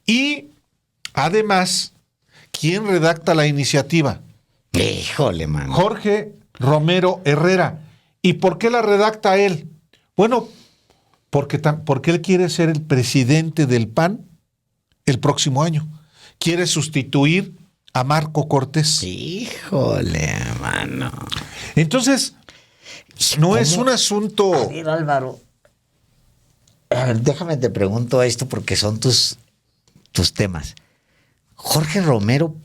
Y además, ¿quién redacta la iniciativa? Híjole, mano. Jorge Romero Herrera. ¿Y por qué la redacta él? Bueno, porque él quiere ser el presidente del PAN el próximo año. Quiere sustituir a Marco Cortés. Híjole, mano. Entonces, no es un asunto... A ver, Álvaro, a ver, déjame te pregunto esto porque son tus temas. ¿Jorge Romero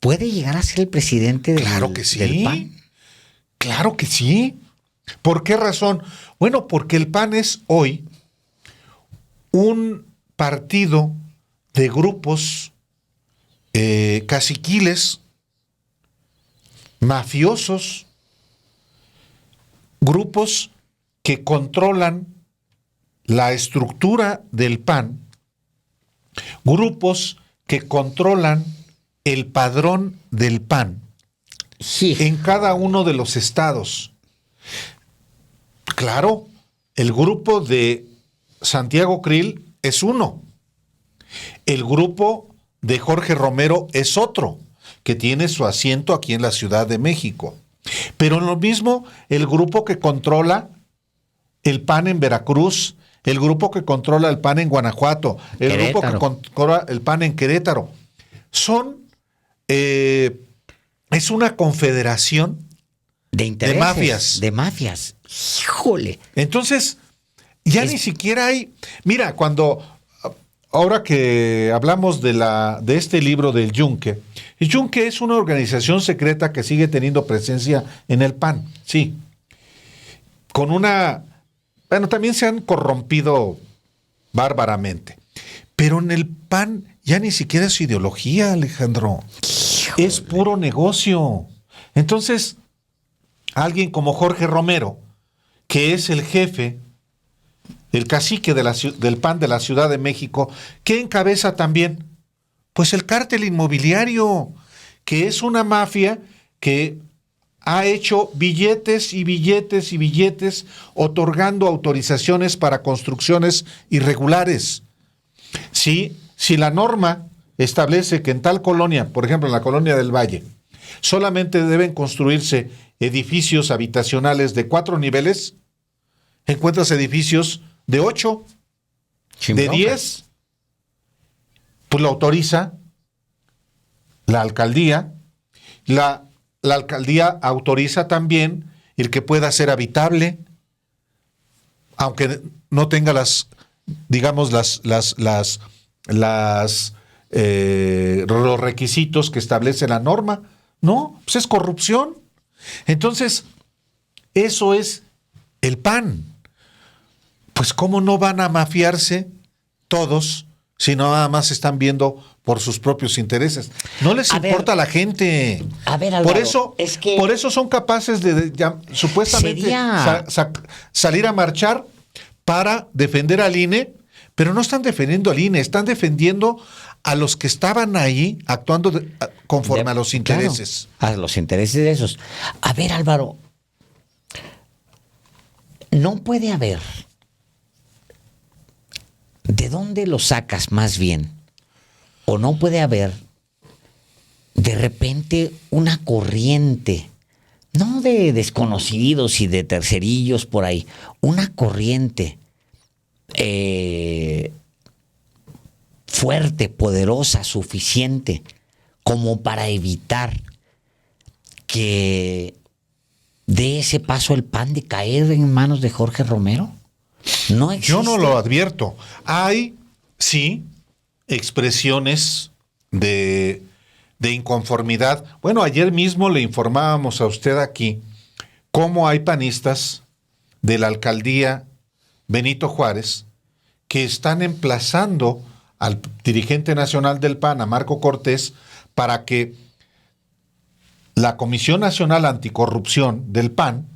puede llegar a ser el presidente Claro que sí. del PAN? Claro que sí. ¿Por qué razón? Bueno, porque el PAN es hoy un partido de grupos caciquiles, mafiosos, grupos que controlan la estructura del PAN, grupos que controlan el padrón del PAN en cada uno de los estados. Claro, el grupo de Santiago Krill es uno. El grupo de Jorge Romero es otro, que tiene su asiento aquí en la Ciudad de México. Pero lo mismo el grupo que controla el PAN en Veracruz, el grupo que controla el PAN en Guanajuato, el Querétaro. grupo que controla el PAN en Querétaro. Es una confederación de intereses, mafias. De mafias. Híjole. Entonces, ya ni siquiera hay... Mira, ahora que hablamos de este libro del Yunque, el Yunque es una organización secreta que sigue teniendo presencia en el PAN, sí. Bueno, también se han corrompido bárbaramente. Pero en el PAN ya ni siquiera es ideología, Alejandro. Híjole. Es puro negocio. Entonces, alguien como Jorge Romero, que es el jefe, el cacique del PAN de la Ciudad de México, ¿qué encabeza también? Pues el cártel inmobiliario, que es una mafia que ha hecho billetes y billetes y billetes otorgando autorizaciones para construcciones irregulares. Si la norma establece que en tal colonia, por ejemplo en la colonia del Valle, solamente deben construirse edificios habitacionales de 4 niveles, encuentras edificios de 8, de 10, pues lo autoriza la alcaldía. La alcaldía autoriza también el que pueda ser habitable, aunque no tenga los requisitos que establece la norma. No, pues es corrupción. Entonces, eso es el PAN. Pues ¿cómo no van a mafiarse todos si no nada más están viendo por sus propios intereses? No les importa a la gente. A ver, Álvaro, por eso son capaces de supuestamente salir a marchar para defender al INE, pero no están defendiendo al INE, están defendiendo a los que estaban ahí actuando conforme a los intereses. Claro, a los intereses de esos. A ver, Álvaro, no puede haber. ¿De dónde lo sacas más bien? ¿O no puede haber de repente una corriente, no de desconocidos y de tercerillos por ahí, una corriente fuerte, poderosa, suficiente como para evitar que dé ese paso el PAN de caer en manos de Jorge Romero? No existe. Yo no lo advierto. Hay, sí, expresiones de inconformidad. Bueno, ayer mismo le informábamos a usted aquí cómo hay panistas de la alcaldía Benito Juárez que están emplazando al dirigente nacional del PAN, a Marco Cortés, para que la Comisión Nacional Anticorrupción del PAN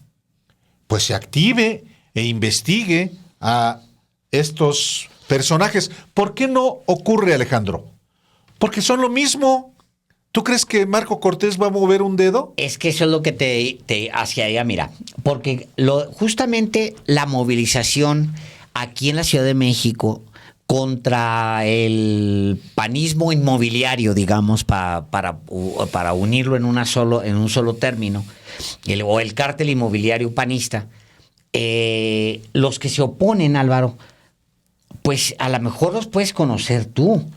pues se active e investigue a estos personajes. ¿Por qué no ocurre, Alejandro? Porque son lo mismo. ¿Tú crees que Marco Cortés va a mover un dedo? Es que eso es lo que te hacia allá, mira, porque justamente la movilización aquí en la Ciudad de México contra el panismo inmobiliario, digamos, para unirlo en un solo término, o el cártel inmobiliario panista. Los que se oponen, Álvaro, pues a lo mejor los puedes conocer tú.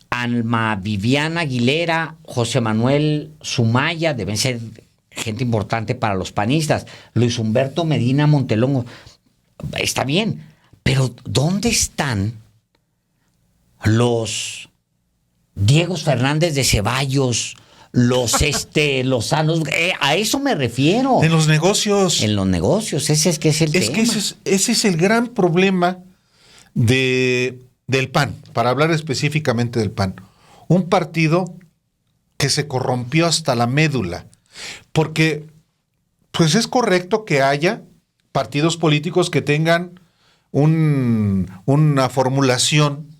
Alma Viviana Aguilera, José Manuel Sumaya, deben ser gente importante para los panistas. Luis Humberto Medina Montelongo, está bien, pero ¿dónde están los Diego Fernández de Ceballos, los Lozanos? A eso me refiero. En los negocios. En los negocios, ese es que es el tema. Que ese es el gran problema del PAN, para hablar específicamente del PAN. Un partido que se corrompió hasta la médula. Porque, pues es correcto que haya partidos políticos que tengan una formulación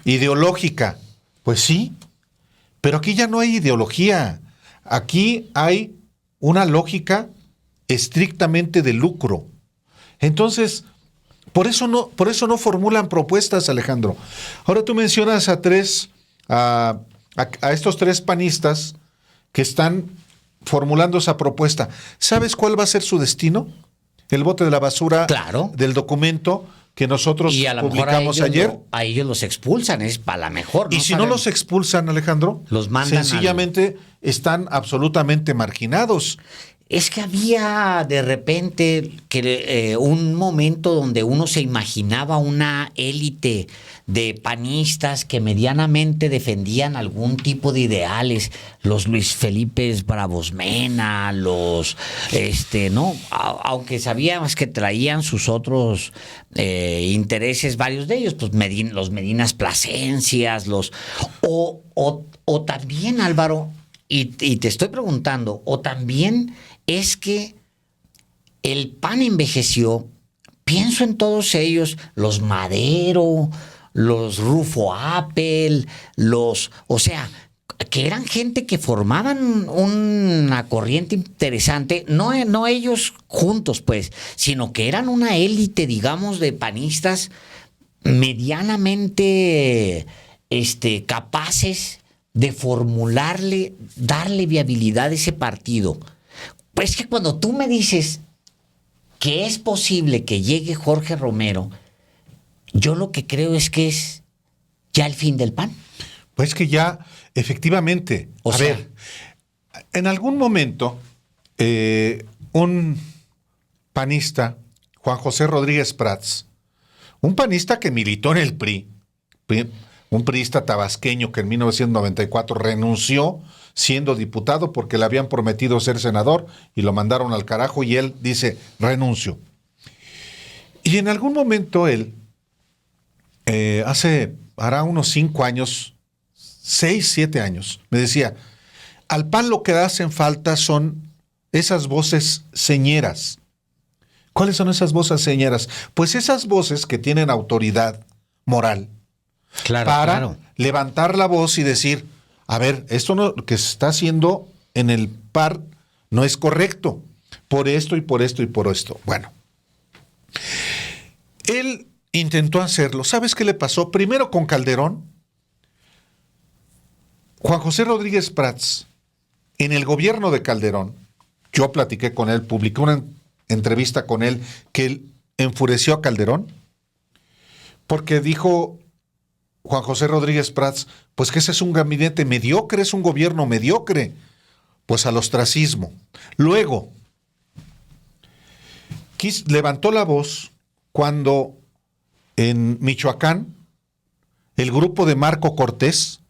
ideológica. Pues sí, pero aquí ya no hay ideología. Aquí hay una lógica estrictamente de lucro. Entonces, por eso no formulan propuestas, Alejandro. Ahora tú mencionas a estos 3 panistas que están formulando esa propuesta. ¿Sabes cuál va a ser su destino? El bote de la basura, claro, del documento que nosotros publicamos ayer. A ellos los expulsan, es para la mejor. Y si no los expulsan, Alejandro, los mandan sencillamente están absolutamente marginados. Es que había de repente un momento donde uno se imaginaba una élite de panistas que medianamente defendían algún tipo de ideales, los Luis Felipe Bravos Mena, aunque sabíamos que traían sus otros intereses, varios de ellos, pues los Medinas Plasencias, o también, Álvaro, y te estoy preguntando, o también es que el PAN envejeció. Pienso en todos ellos, los Madero, los Rufo Apple, o sea, que eran gente que formaban una corriente interesante, no ellos juntos, pues, sino que eran una élite, digamos, de panistas medianamente capaces de darle viabilidad a ese partido. Pues que cuando tú me dices que es posible que llegue Jorge Romero, yo lo que creo es que es ya el fin del PAN. Pues que ya, efectivamente. A ver, en algún momento, un panista, Juan José Rodríguez Prats, un panista que militó en el PRI, un priista tabasqueño que en 1994 renunció siendo diputado porque le habían prometido ser senador y lo mandaron al carajo y él dice, renuncio. Y en algún momento él, hará unos 5 años, 6, 7 años, me decía, al PAN lo que hacen falta son esas voces señeras. ¿Cuáles son esas voces señeras? Pues esas voces que tienen autoridad moral, para levantar la voz y decir, a ver, esto que se está haciendo en el PAN no es correcto, por esto y por esto y por esto. Bueno, él intentó hacerlo. ¿Sabes qué le pasó? Primero con Calderón. Juan José Rodríguez Prats, en el gobierno de Calderón, yo platiqué con él, publiqué una entrevista con él que él enfureció a Calderón porque dijo Juan José Rodríguez Prats, pues que ese es un gabinete mediocre, es un gobierno mediocre, pues al ostracismo. Luego, levantó la voz cuando en Michoacán el grupo de Marco Cortés,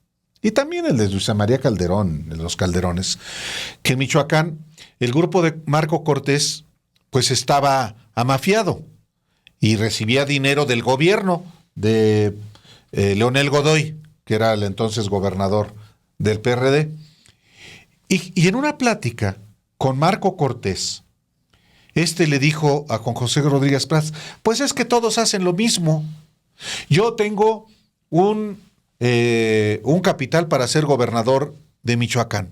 y también el de Luisa María Calderón, de los Calderones, que en Michoacán el grupo de Marco Cortés pues estaba amafiado y recibía dinero del gobierno de Leonel Godoy, que era el entonces gobernador del PRD. Y en una plática con Marco Cortés, le dijo a Juan José Rodríguez Prats, pues es que todos hacen lo mismo. Yo tengo un capital para ser gobernador de Michoacán,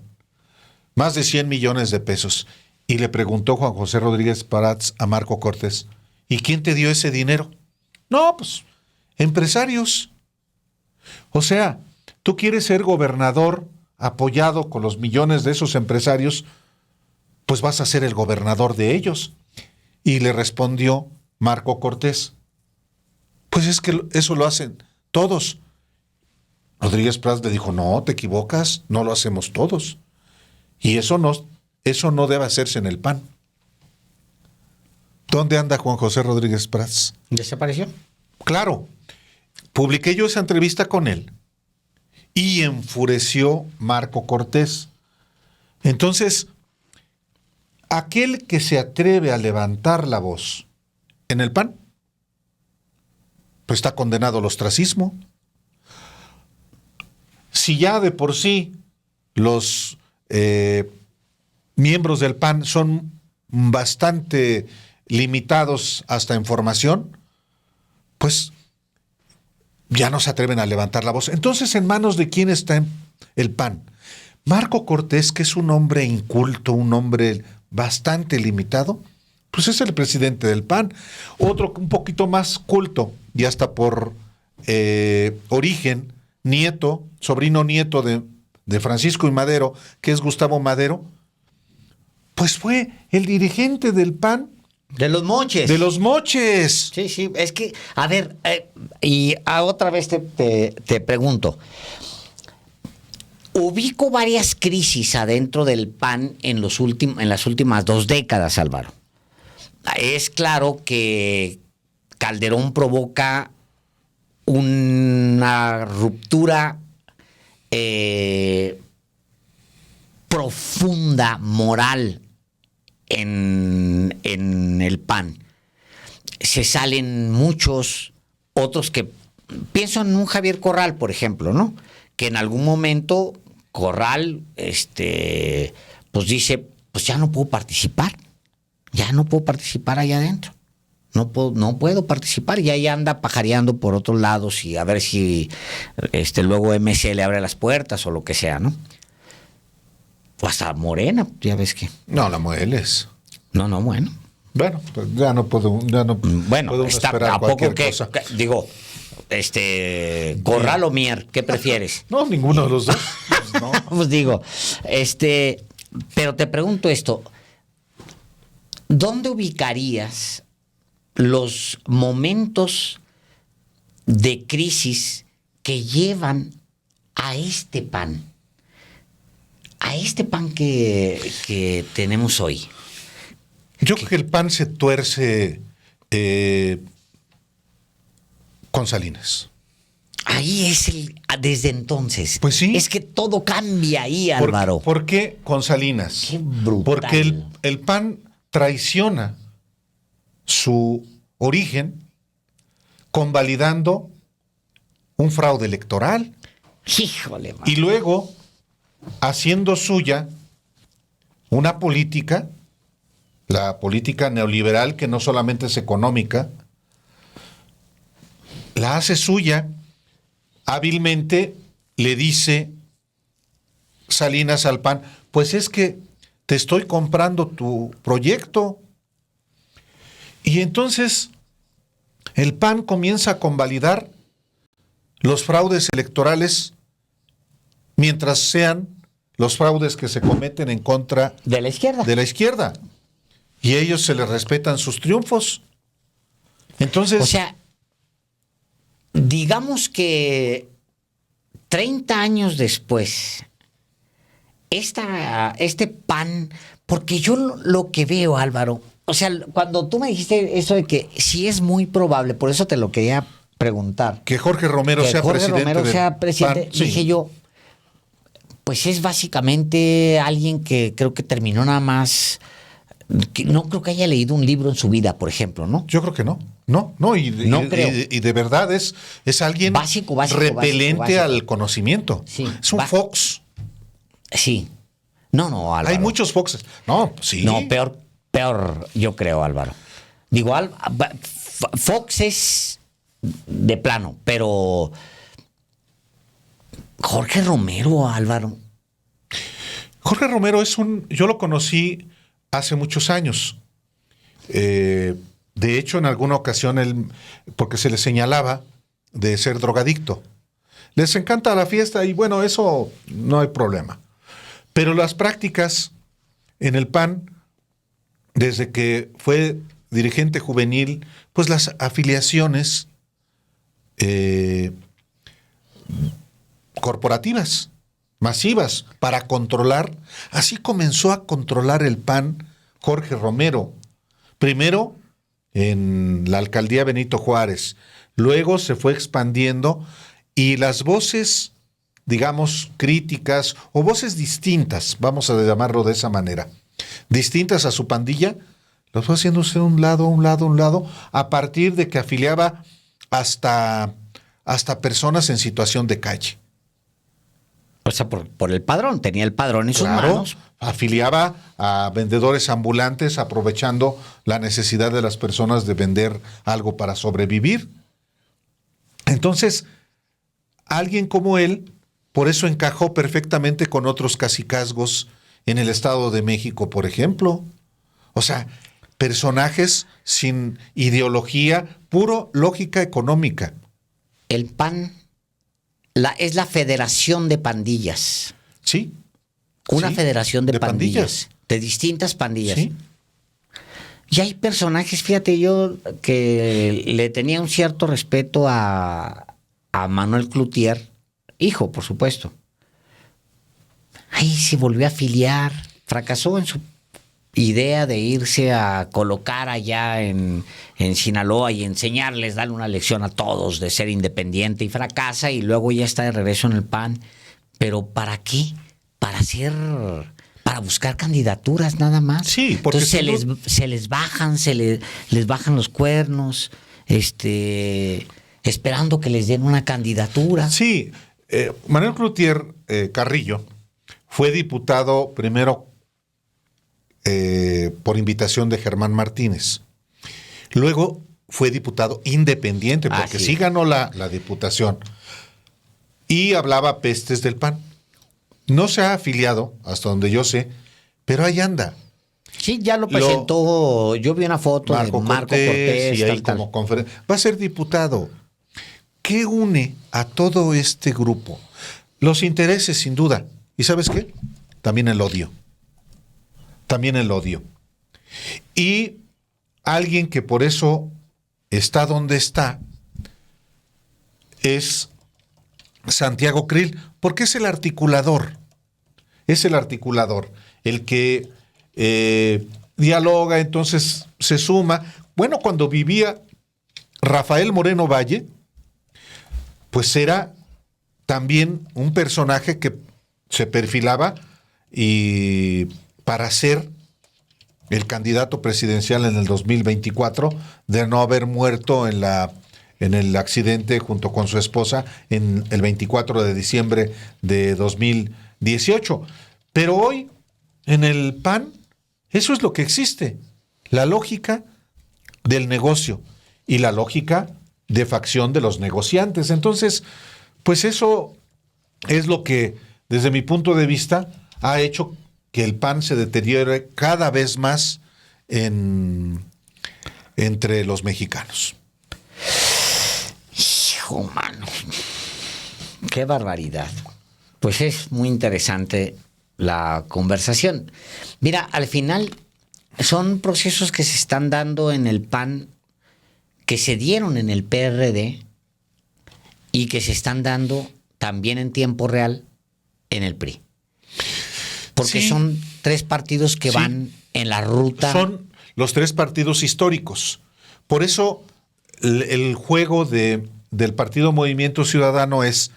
más de 100 millones de pesos. Y le preguntó Juan José Rodríguez Prats a Marco Cortés, ¿y quién te dio ese dinero? No, pues, empresarios. O sea, tú quieres ser gobernador apoyado con los millones de esos empresarios, pues vas a ser el gobernador de ellos. Y le respondió Marco Cortés, pues es que eso lo hacen todos. Rodríguez Prats le dijo, no, te equivocas, no lo hacemos todos. Y eso no debe hacerse en el PAN. ¿Dónde anda Juan José Rodríguez Prats? ¿Desapareció? Claro, publiqué yo esa entrevista con él y enfureció Marco Cortés. Entonces, aquel que se atreve a levantar la voz en el PAN, pues está condenado al ostracismo. Si ya de por sí los miembros del PAN son bastante limitados hasta en formación, pues ya no se atreven a levantar la voz. Entonces, ¿en manos de quién está el PAN? Marco Cortés, que es un hombre inculto, un hombre bastante limitado, pues es el presidente del PAN. Otro un poquito más culto, y hasta por origen, sobrino nieto de Francisco y Madero, que es Gustavo Madero, pues fue el dirigente del PAN. De los moches. De los moches. Sí, sí, es que, a ver, otra vez te pregunto. Ubico varias crisis adentro del PAN en las últimas 2 décadas, Álvaro. Es claro que Calderón provoca una ruptura profunda, moral, en el PAN. Se salen muchos, otros que... Pienso en un Javier Corral, por ejemplo, ¿no? Que en algún momento Corral, pues dice, pues ya no puedo participar. Ya no puedo participar allá adentro. No puedo participar. Y ahí anda pajareando por otros lados y a ver si luego MC le abre las puertas o lo que sea, ¿no? O hasta Morena, ya ves que. No, la mueles. No, bueno. Bueno, pues ya no puedo Bueno, está a poco que digo, Corral o Mier, ¿qué prefieres? No, ninguno de los dos. Pues no. Pues digo, pero te pregunto esto, ¿dónde ubicarías los momentos de crisis que llevan a este PAN? A este PAN que tenemos hoy. Yo creo que el PAN se tuerce con Salinas. Ahí es desde entonces. Pues sí. Es que todo cambia ahí, Álvaro. ¿Por qué con Salinas? Qué brutal. Porque el PAN traiciona su origen convalidando un fraude electoral. Híjole, man. Y luego haciendo suya una política, la política neoliberal, que no solamente es económica, la hace suya. Hábilmente le dice Salinas al PAN, pues es que te estoy comprando tu proyecto. Y entonces el PAN comienza a convalidar los fraudes electorales mientras sean los fraudes que se cometen en contra de la izquierda. De la izquierda. Y a ellos se les respetan sus triunfos. Entonces, o sea, digamos que 30 años después, este PAN, porque yo lo que veo, Álvaro, o sea, cuando tú me dijiste eso de que sí es muy probable, por eso te lo quería preguntar. Que Jorge Romero sea presidente. Dije sí. Yo, pues es básicamente alguien que creo que terminó nada más... Que no creo que haya leído un libro en su vida, por ejemplo, ¿no? Yo creo que no. Y de verdad es alguien básico, repelente al conocimiento. Sí. Es un Fox. Sí. No, Álvaro. Hay muchos Foxes. No, sí. No, peor, yo creo, Álvaro. Digo, Fox es de plano, pero Jorge Romero, Álvaro. Jorge Romero yo lo conocí hace muchos años. De hecho, en alguna ocasión, porque se le señalaba de ser drogadicto. Les encanta la fiesta y bueno, eso no hay problema. Pero las prácticas en el PAN, desde que fue dirigente juvenil, pues las afiliaciones corporativas, masivas, para controlar. Así comenzó a controlar el PAN Jorge Romero. Primero en la alcaldía Benito Juárez, luego se fue expandiendo y las voces, digamos, críticas o voces distintas, vamos a llamarlo de esa manera, distintas a su pandilla, los fue haciéndose un lado, a partir de que afiliaba hasta personas en situación de calle. O sea, por el padrón, tenía el padrón en sus manos. Afiliaba a vendedores ambulantes aprovechando la necesidad de las personas de vender algo para sobrevivir. Entonces, alguien como él, por eso encajó perfectamente con otros cacicazgos en el Estado de México, por ejemplo. O sea, personajes sin ideología, puro lógica económica. El PAN es la federación de pandillas. Sí. Una sí, federación de pandillas. De distintas pandillas. Sí. Y hay personajes, fíjate, yo que le tenía un cierto respeto a Manuel Cloutier, hijo, por supuesto. Ahí se volvió a afiliar, fracasó en su idea de irse a colocar allá en Sinaloa y enseñarles, darle una lección a todos de ser independiente, y fracasa y luego ya está de regreso en el PAN. ¿Pero para qué? Para buscar candidaturas nada más. Sí, porque entonces se les bajan, les bajan los cuernos, esperando que les den una candidatura. Sí, Manuel Cloutier Carrillo fue diputado primero por invitación de Germán Martínez. Luego fue diputado independiente, porque sí ganó la diputación. Y hablaba pestes del PAN. No se ha afiliado, hasta donde yo sé, pero ahí anda. Sí, ya lo presentó. Yo vi una foto de Marco Cortés y ahí como va a ser diputado. ¿Qué une a todo este grupo? Los intereses, sin duda. ¿Y sabes qué? También el odio. Y alguien que por eso está donde está es Santiago Krill, porque es el articulador. El que dialoga, entonces se suma. Bueno, cuando vivía Rafael Moreno Valle, pues era también un personaje que se perfilaba y para ser el candidato presidencial en el 2024, de no haber muerto en el accidente junto con su esposa en el 24 de diciembre de 2018. Pero hoy, en el PAN, eso es lo que existe. La lógica del negocio y la lógica de facción de los negociantes. Entonces, pues eso es lo que, desde mi punto de vista, ha hecho que el PAN se deteriore cada vez más entre los mexicanos. Hijo, mano. Qué barbaridad. Pues es muy interesante la conversación. Mira, al final son procesos que se están dando en el PAN, que se dieron en el PRD y que se están dando también en tiempo real en el PRI. Porque sí, son tres partidos que van en la ruta. Son los tres partidos históricos. Por eso el juego del Partido Movimiento Ciudadano es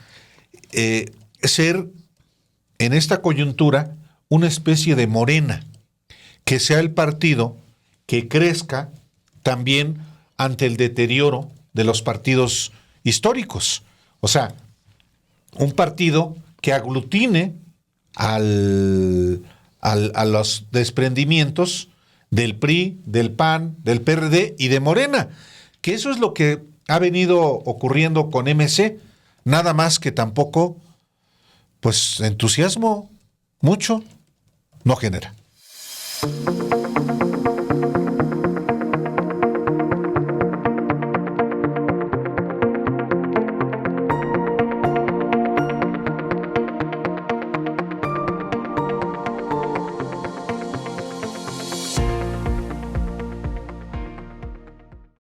ser, en esta coyuntura, una especie de Morena, que sea el partido que crezca también ante el deterioro de los partidos históricos. O sea, un partido que aglutine a los desprendimientos del PRI, del PAN, del PRD y de Morena, que eso es lo que ha venido ocurriendo con MC, nada más que tampoco, pues, entusiasmo mucho no genera.